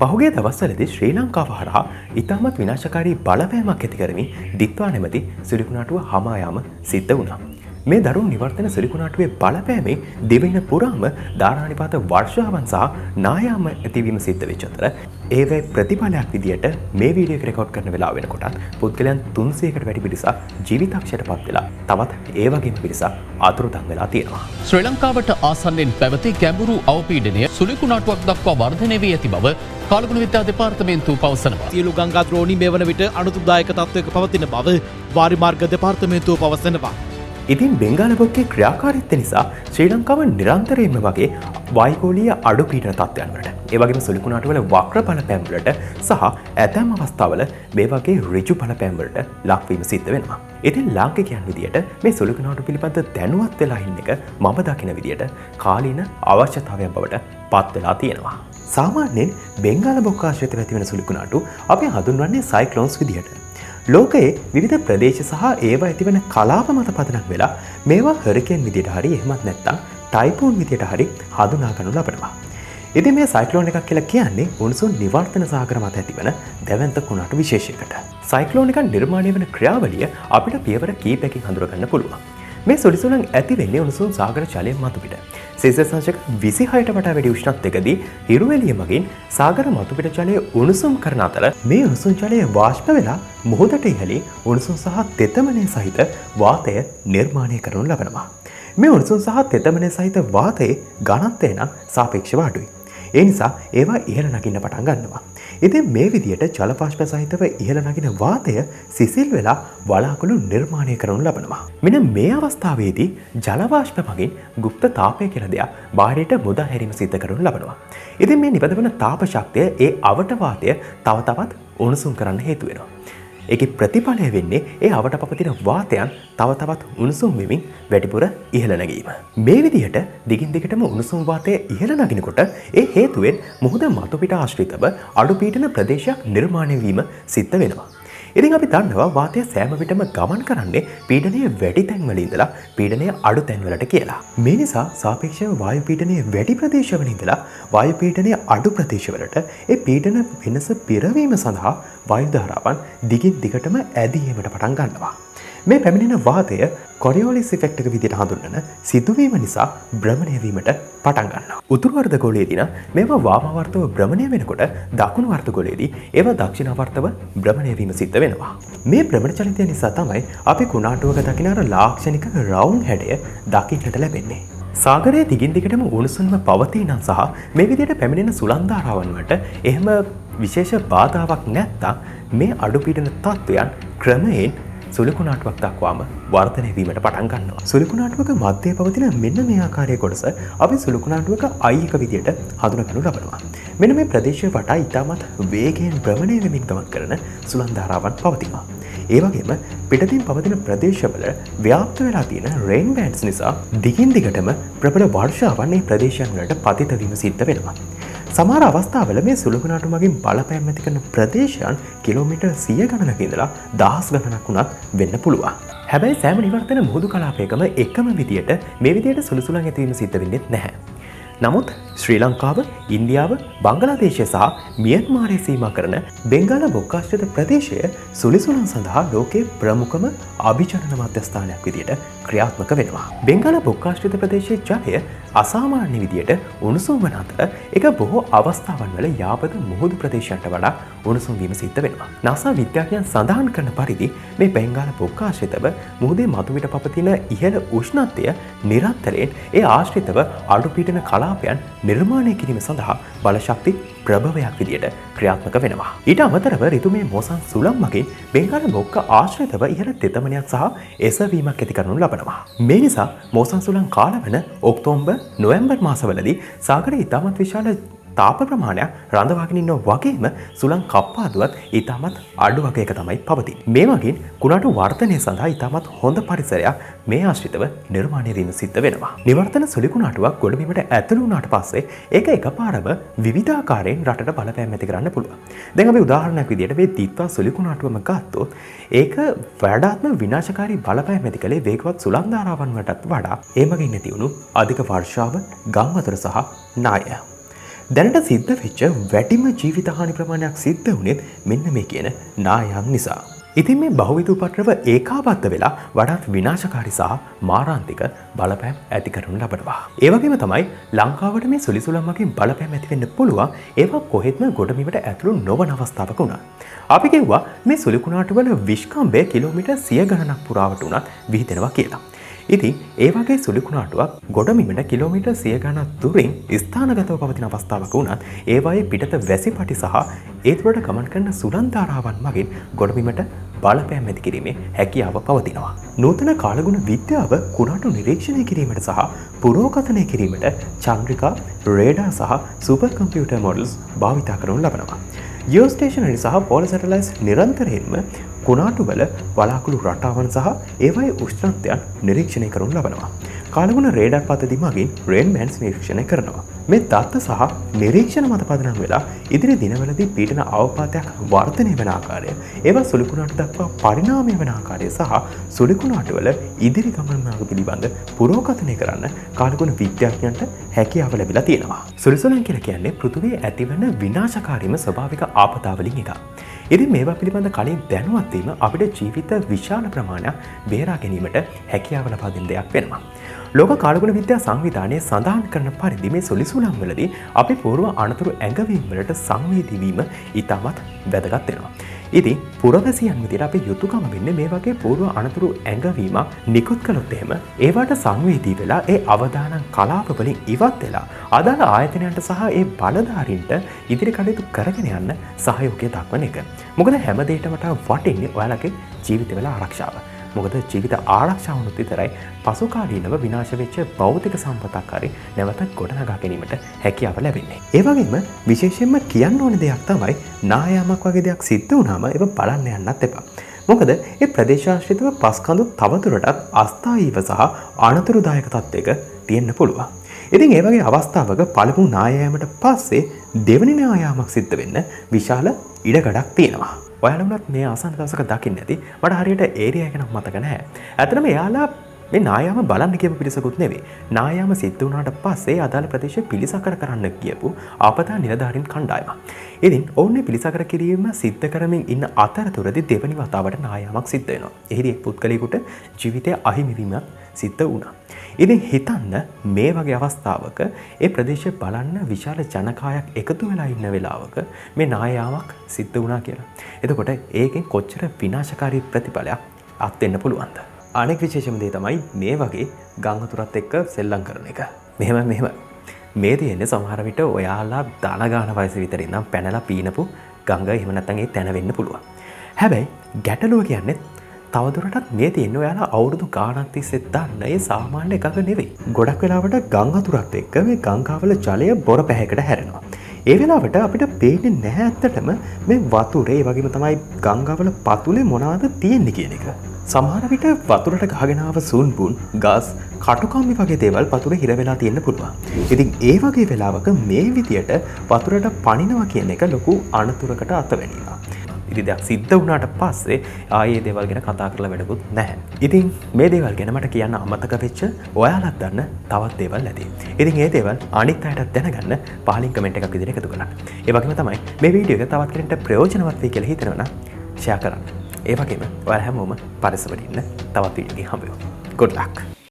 පහුගිය දවස්වලදී ශ්‍රී ලංකාව හරහා ඉතාමත් විනාශකාරී බලපෑමක් ඇති කරමින් දිත්වා නැමැති සිරිකුණාටුව හමා යාම සිද්ධ වුණා. මේ දරුණු නිවර්තන සිරිකුණාටුවේ බලපෑමෙන් දෙවෙනි පුරාම ධාරානිපාත වර්ෂාවන් සහ නායාම ඇතිවීම සිද්ධ වෙච්ච අතර ඒවේ ප්‍රතිඵලයක් විදියට මේ වීඩියෝ එක රෙකෝඩ් කරන වෙලාව වෙනකොටත් පුද්ගලයන් 300කට වැඩි පිරිසක් ජීවිතක්ෂයට පත් වෙලා තවත් ඒ වගේම පිරිසක් අතුරුදන් වෙලා තියෙනවා. ශ්‍රී ලංකාවට ආසන්නෙන් පැවති ගැඹුරු අවපීඩනය සුලිකුණාටුවක් දක්වා වර්ධනය වී ඇති බව කාලගුණ විද්‍යා දෙපාර්තමේන්තුව පවසනවා. සියලු ගංගා ද්‍රෝණි මේ වන විට අනුතුරුදායක තත්ත්වයක පවතින බව වාරිමාර්ග දෙපාර්තමේන්තුව පවසනවා. ඉතින් බෙන්ගාල බොක්කේ ක්‍රියාකාරීත්වය නිසා ශ්‍රී ලංකාව නිරන්තරයෙන්ම වගේ වායුගෝලීය අඩු පීඩන තත්ත්වයන් වලට ඒ වගේම සුලිකුණාටුවල වක්‍ර බලපෑම් වලට සහ ඇතැම් අවස්ථාවල මේ වගේ ඍජු බලපෑම් වලට ලක්වීම සිද්ධ වෙනවා. ඉතින් ලාංකිකයන් විදියට මේ සුලිකුණාටු පිළිබඳ දැනුවත් වෙලා ඉන්න එක මම දකින විදියට කාලීන අවශ්‍යතාවයක් බවට පත් වෙලා තියෙනවා. සාමාන්‍යයෙන් බෙන්ගාල බොක්ක ආශ්‍රිතව ඇතිවන සුලිකුණාටු අපි හඳුන්වන්නේ සයික්ලෝන්ස් විදියට. ලෝකයේ විවිධ ප්‍රදේශ සහ ඒවා ඇතිවන කලාප මත පදනම් වෙලා මේවා හරිකේන් විදියට හරි එහෙමත් නැත්නම් ටයිෆෝන් විදියට හරි හඳුනා ගන්නු ලබනවා. ඉතින් මේ සයික්ලෝන් එකක් කියලා කියන්නේ උණුසුම් නිවර්තන සාගර මත ඇතිවන දැවැන්ත කුණාටු විශේෂයකට. සයික්ලෝන් එකක් නිර්මාණය වන ක්‍රියාවලිය අපිට පියවර කීපයකින් හඳුනා ගන්න පුළුවන්. මේ සොලිසුලන් ඇති වෙන්නේ උණුසුම් සාගර ජලය මතු පිට. සෙල්සියස් අංශක 26ට වඩා වැඩි උෂ්ණත්වයකදී හිරු එළිය මගින් සාගර මතු පිට ජලය උණුසුම් කරන අතර මේ උණුසුම් ජලය වාෂ්ප වෙලා මුහුදට ඉහළින් උණුසුම් සහ තෙතමනය සහිත වාතය නිර්මාණය කරනු ලබනවා. මේ උණුසුම් සහ තෙතමනය සහිත වාතයේ ඝනත්වය නම් සාපේක්ෂව අඩුයි. ඒ නිසා ඒවා ඉහළ නගින්න පටන් ගන්නවා. ඉතින් මේ විදියට ජල වාෂ්ප සහිතව ඉහළ නගින වාතය සිසිල් වෙලා වලාකුළු නිර්මාණය කරනු ලබනවා. මෙන්න මේ අවස්ථාවේදී ජල වාෂ්ප මගින් ගුප්ත තාපය කියලා දෙයක් බාහිරට මුදා හැරීම සිද්ධ කරනු ලබනවා. ඉතින් මේ නිපදවන තාප ශක්තිය ඒ අවට වාතය තව තවත් උණුසුම් කරන්න හේතු වෙනවා. ඒකේ ප්‍රතිඵලය වෙන්නේ ඒ අවට පවතින වාතයන් තව තවත් උණුසුම් වෙමින් වැඩිපුර ඉහළ නැගීම. මේ විදිහට දිගින් දිගටම උණුසුම් වාතය ඉහළ නගිනකොට ඒ හේතුවෙන් මුහුද මතු පිට ආශ්‍රිතව අඩු පීඩන ප්‍රදේශයක් නිර්මාණය වීම සිද්ධ වෙනවා. ඉතින් අපි දන්නවා වාතය සෑම විටම ගමන් කරන්නේ පීඩනය වැඩි තැන්වල ඉඳලා පීඩනය අඩු තැන්වලට කියලා. මේ නිසා සාපේක්ෂව වායු පීඩනය වැඩි ප්‍රදේශවල ඉඳලා වායු පීඩනය අඩු ප්‍රදේශවලට ඒ පීඩන වෙනස පිරවීම සඳහා වායු ධාරාවන් දිගින් දිගටම ඇදීමට පටන් ගන්නවා. මේ පැමිණෙන වාතය කොරියෝලිස් ඉෆෙක්ට් එක විදිහට හඳුන්වන සිදුවීම නිසා භ්‍රමණය වීමට පටන් ගන්නවා. උතුරු වර්ධගෝලයේදී නම් මේවා වාමාවර්තව භ්‍රමණය වෙනකොට දකුණු වර්ධගෝලයේදී ඒවා දක්ෂිණාවර්තව භ්‍රමණය වීම සිද්ධ වෙනවා. මේ භ්‍රමණ චලිතය නිසා තමයි අපි කුණාටුවක දකින අර ලාක්ෂණික රවුම් හැඩය දකින්නට ලැබෙන්නේ. සාගරයේ දිගින් දිගටම උණුසුම්ව පවතිනන් සහ මේ විදිහට පැමිණෙන සුළං ධාරාවන් වලට එහෙම විශේෂ බාධාවක් නැත්තම් මේ අඩු පීඩන තත්ත්වයන් ක්‍රමයෙන් සුලිකුණාටුවක් දක්වාම වර්ධනය වීමට පටන් ගන්නවා. සුලිකුණාටුවක මැදේ පවතින මෙන්න මේ ආකාරයේ කොටස අපි සුලිකුණාටුවක අයියක විදියට හඳුනගනු ලබනවා. මෙන්න මේ ප්‍රදේශය වටා ඉතාමත් වේගයෙන් භ්‍රමණය වෙමින් ගමන් කරන සුළං ධාරාවන් පවතිනවා. ඒ වගේම පිටතින් පවතින ප්‍රදේශවල ව්‍යාප්ත වෙලා තියෙන රේන් බෑන්ඩ්ස් නිසා දිගින් දිගටම ප්‍රබල වර්ෂාවන් මේ ප්‍රදේශයන් වලට පතිත වීම සිද්ධ වෙනවා. සමහර අවස්ථාවල මේ සුළුකුණාටු මගින් බලපෑම් ඇති කරන ප්‍රදේශයන් කිලෝමීටර් 100 ගණනක ඉඳලා දහස් ගණනක් වුණත් වෙන්න පුළුවන්. හැබැයි සෑම නිවර්තන මුහුදු කලාපයකම එකම විදියට මේ විදියට සුළුසුළං ඇතිවීම සිද්ධ වෙන්නේ නැහැ. නමුත් ශ්‍රී ලංකාව, ඉන්දියාව, බංගලාදේශය සහ මියන්මාරය සීමා කරන බෙන්ගාල බොක්කාශ්‍රිත ප්‍රදේශය සුළුසුළං සඳහා ලෝකයේ ප්‍රමුඛම අභිජනන මධ්‍යස්ථානයක් විදියට ක්‍රියාත්මක වෙනවා. බෙන්ගාල බොක්කාශ්‍රිත ප්‍රදේශයේ ජලය අසාමාන්‍ය විදියට උණුසුම් වන අතර ඒක බොහෝ අවස්ථාවන් වල යාබද මුහුදු ප්‍රදේශයන්ට වඩා උණුසුම් වීම සිද්ධ වෙනවා. නාසා විද්‍යාඥයන් සඳහන් කරන පරිදි මේ බෙන්ගාල බොක්කාශ්‍රිතව මුහුදේ මතුපිට පවතින ඉහළ උෂ්ණත්වය නිරන්තරයෙන් ඒ ආශ්‍රිතව අඩු පීඩන කලාපයන් නිර්මාණය කිරීම සඳහා බලශක්ති ප්‍රභවයක් විදියට ක්‍රියාත්මක වෙනවා. ඊට අමතරව ඍතුමය මෝසන් සුළං මගින් බෙන්ගාල බොක්ක ආශ්‍රිතව ඉහළ තෙතමනයක් සහ එසවීමක් ඇති කරනු ලබනවා. මේ නිසා මෝසන් සුළං කාලවන ඔක්තෝබර් නොවැම්බර් මාසවලදී සාගරයේ ඉතාමත් විශාල තාප ප්‍රමාණයක් රඳවාගෙන ඉන්නවා වගේම සුළං කප්පාදුවත් ඉතාමත් අඩු වගයක තමයි පවතින්නේ. මේ වගින් කුණාටු වර්ධනය සඳහා ඉතාමත් හොඳ පරිසරයක් මේ ආශ්‍රිතව නිර්මාණය වීම සිද්ධ වෙනවා. නිවර්තන සුළි කුණාටුවක් ගොඩබිමට ඇතුළු වුණාට පස්සේ ඒක එකපාරම විවිධාකාරයෙන් රටට බලපෑම් ඇති කරන්න පුළුවන්. දැන් අපි උදාහරණයක් විදියට මේ දිත්වා සුළි කුණාටුවම ගත්තොත් ඒක වඩාත්ම විනාශකාරී බලපෑම් ඇති කළේ වේගවත් සුළං ධාරාවන් වලටත් වඩා ඒ මගින් ඇති වුණු අධික වර්ෂාව, ගම් වතුර සහ නාය. දැනට සිද්ධ වෙච්ච වැඩිම ජීවිත හානි ප්‍රමාණයක් සිද්ධ වුණේ මෙන්න මේ කියන නායම් නිසා. ඉතින් මේ බහුවිධ උපද්‍රව ඒකාබද්ධ වෙලා වඩාත් විනාශකාරී සහ මාරාන්තික බලපෑම් ඇති කරනු ලබනවා. ඒ වගේම තමයි ලංකාවට මේ සුලිසුලම් වගේ බලපෑම් ඇති වෙන්න පුළුවන් ඒවා කොහෙත්ම ගොඩබිමට ඇතුළු නොවන අවස්ථාවක වුණා. අපි කිව්වා මේ සුලිකුණාටු වල විශ්කම්භය කිලෝමීටර් 100 ගණනක් පුරාවට උනත් විහිදෙනවා කියලා. ඉතින් ඒ වගේ සුලිකුණාටුවක් ගොඩබිමට කිලෝමීටර් 100 ගණනක් දුරින් ස්ථානගතව පවතින අවස්ථාවක වුණත් ඒවායේ පිටත වැසිපටි සහ ඒ තුරට ගමන් කරන සුළං ධාරාවන් මගින් ගොඩබිමට බලපෑම් ඇති කිරීමේ හැකියාව පවතිනවා. නූතන කාලගුණ විද්‍යාව කුණාටු නිරීක්ෂණය කිරීමට සහ පුරෝකථනය කිරීමට චන්ද්‍රිකා, රේඩාර් සහ සුපර් කම්පියුටර් මොඩල්ස් භාවිත කරනු ලබනවා. ජියෝස්ටේෂනරි සහ පෝල සැටලයිට්ස් නිරන්තරයෙන්ම කුණාටු වල වලාකුළු රටාවන් සහ ඒවායේ උෂ්ණත්වයන් නිරීක්ෂණය කරනු ලබනවා. කාලගුණ රේඩාර් පද්ධති මගින් රේන් බෑන්ඩ්ස් නිරීක්ෂණය කරනවා. මේ දත්ත සහ නිරීක්ෂණ මත පදනම් වෙලා ඉදිරි දිනවලදී පීඩන අවපාතයක් වර්ධනය වන ආකාරය, ඒවා සුලිකුණාටු දක්වා පරිණාමය වන ආකාරය සහ සුලිකුණාටු වල ඉදිරි ගමන් මාර්ග පිළිබඳ පුරෝකථනය කරන්න කාලගුණ විද්‍යාඥයන්ට හැකියාව ලැබිලා තියෙනවා. සුලිසුලන් කියලා කියන්නේ පෘථිවියේ ඇතිවන විනාශකාරීම ස්වභාවික ආපදාවලින් එකක්. ඉතින් මේවා පිළිබඳ කලින් දැනුවත් වීම අපිට ජීවිත විශාල ප්‍රමාණයක් බේරා ගැනීමට හැකියාව ලබා දෙන දෙයක් වෙනවා. ලෝක කාලගුණ විද්‍යා සංවිධානයේ සඳහන් කරන පරිදි මේ සොලිසුලම් වලදී අපි පූර්ව අනතුරු ඇඟවීම් වලට සංවේදී වීම ඉතාමත් වැදගත් වෙනවා. ඉතින් පුරවැසියන් විදිහට අපි යුතුයකම වෙන්නේ මේ වගේ පූර්ව අනතුරු ඇඟවීමක් නිකුත් කළොත් එහෙම ඒවට සංවේදී වෙලා ඒ අවදානම් කලාප වලින් ඉවත් වෙලා අදාළ ආයතනයන්ට සහ ඒ බලධාරීන්ට ඉදිරි කටයුතු කරගෙන යන්න සහයෝගය දක්වන එක. මොකද හැම දෙයකටම වටින්නේ ඔයාලගේ ජීවිත වල ආරක්ෂාව. මොකද ජීවිත ආරක්ෂාවනුත් විතරයි පසුකාලීනව විනාශ වෙච්ච භෞතික සම්පතක් හරි නැවත ගොඩනගා ගැනීමට හැකියාව ලැබෙන්නේ. ඒ වගේම විශේෂයෙන්ම කියන්න ඕන දෙයක් තමයි නායාමක් වගේ දෙයක් සිද්ධ වුණාම ඒක බලන්න යන්නත් එපා. මොකද ඒ ප්‍රදේශාශ්‍රිතව පස්කඳු තවදුරටත් අස්ථායීව සහ අනතුරුදායක තත්ත්වයක තියෙන්න පුළුවන්. ඉතින් ඒ වගේ අවස්ථාවක පළමු නායාමට පස්සේ දෙවෙනි නායාමක් සිද්ධ වෙන්න විශාල ඉඩකඩක් තියෙනවා. ඔයාලමත් මේ ආසන්න දවසක දකින්න ඇති. මට හරියට ඒරියා එක නම් මතක නැහැ. ඇත්තටම එයාලා මේ නායාම බලන්න කියපු පිරිසකුත් නෙවෙයි. නායාම සිද්ධ වුණාට පස්සේ අදාළ ප්‍රදේශය පිළිසකර කරන්න කියපු ආපදා නිලධාරීන් කණ්ඩායමක්. ඉතින් ඔවුන් පිළිසකර කිරීම සිද්ධ කරමින් ඉන්න අතරතුරදී දෙවනි වතාවට නායාමක් සිද්ධ වෙනවා. එහිදී පුද්ගලයෙකුට ජීවිතය අහිමි වීමක් සිද්ධ වුණා. ඉතින් හිතන්න මේ වගේ අවස්ථාවක ඒ ප්‍රදේශය බලන්න විශාල ජනකායක් එකතු වෙලා ඉන්න වෙලාවක මේ නායාමක් සිද්ධ වුණා කියලා. එතකොට ඒකෙන් කොච්චර විනාශකාරී ප්‍රතිඵලයක් අත් වෙන්න පුළුවන්ද? අනෙක් විශේෂම දේ තමයි මේ වගේ ගං වතුරත් එක්ක සෙල්ලම් කරන එක. මෙහෙම මේ තියෙන්නේ සමහර විට ඔයාලා දන ගන්න වයස විතර ඉඳන් පැනලා පීනපු ගඟ එහෙම නැත්නම් ඒ තැන වෙන්න පුළුවන්. හැබැයි ගැටලුව කියන්නේ තවදුරටත් මේ තියෙන්නේ ඔයාලා අවුරුදු ගාණක් තිස්සේ දන්න ඒ සාමාන්‍ය එකක නෙවෙයි. ගොඩක් වෙලාවට ගං වතුරත් එක්ක මේ ගංගාවල ජලය බොර පැහැයකට හැරෙනවා. ඒ වෙලාවට අපිට පේන්නේ නැහැ ඇත්තටම මේ වතුරේ ඒ වගේම තමයි ගංගාවල පතුලේ මොනවද තියෙන්නේ කියන එක. සමහර විට වතුරට ගහගෙන ආව සූන්බුන්, ගස්, කටුකම්බි වගේ දේවල් වතුරේ හිර වෙලා තියෙන්න පුළුවන්. ඉතින් ඒ වගේ වෙලාවක මේ විදියට වතුරට පනිනවා කියන එක ලොකු අනතුරකට අතවැණීමක්. ඉතින් දැන් සිද්ධ වුණාට පස්සේ ආයේ දේවල් ගැන කතා කරලා වැඩකුත් නැහැ. ඉතින් මේ දේවල් ගැන මට කියන්න අමතක වෙච්ච ඔයාලත් දන්න තවත් දේවල් ඇති. ඉතින් ඒ දේවල් අනිත් අයටත් දැනගන්න පහලින් කමෙන්ට් එකක් විදිහට එකතු කරන්න. ඒ වගේම තමයි මේ වීඩියෝ එක තවත් කෙනෙක්ට ප්‍රයෝජනවත් වෙයි කියලා හිතනවා නම් ෂෙයා කරන්න. ඒ වගේම ඔයාලා හැමෝම පරිස්සමෙන් ඉන්න. තවත් වීඩියෝ එකකින් හම්බ වෙමු. Good luck.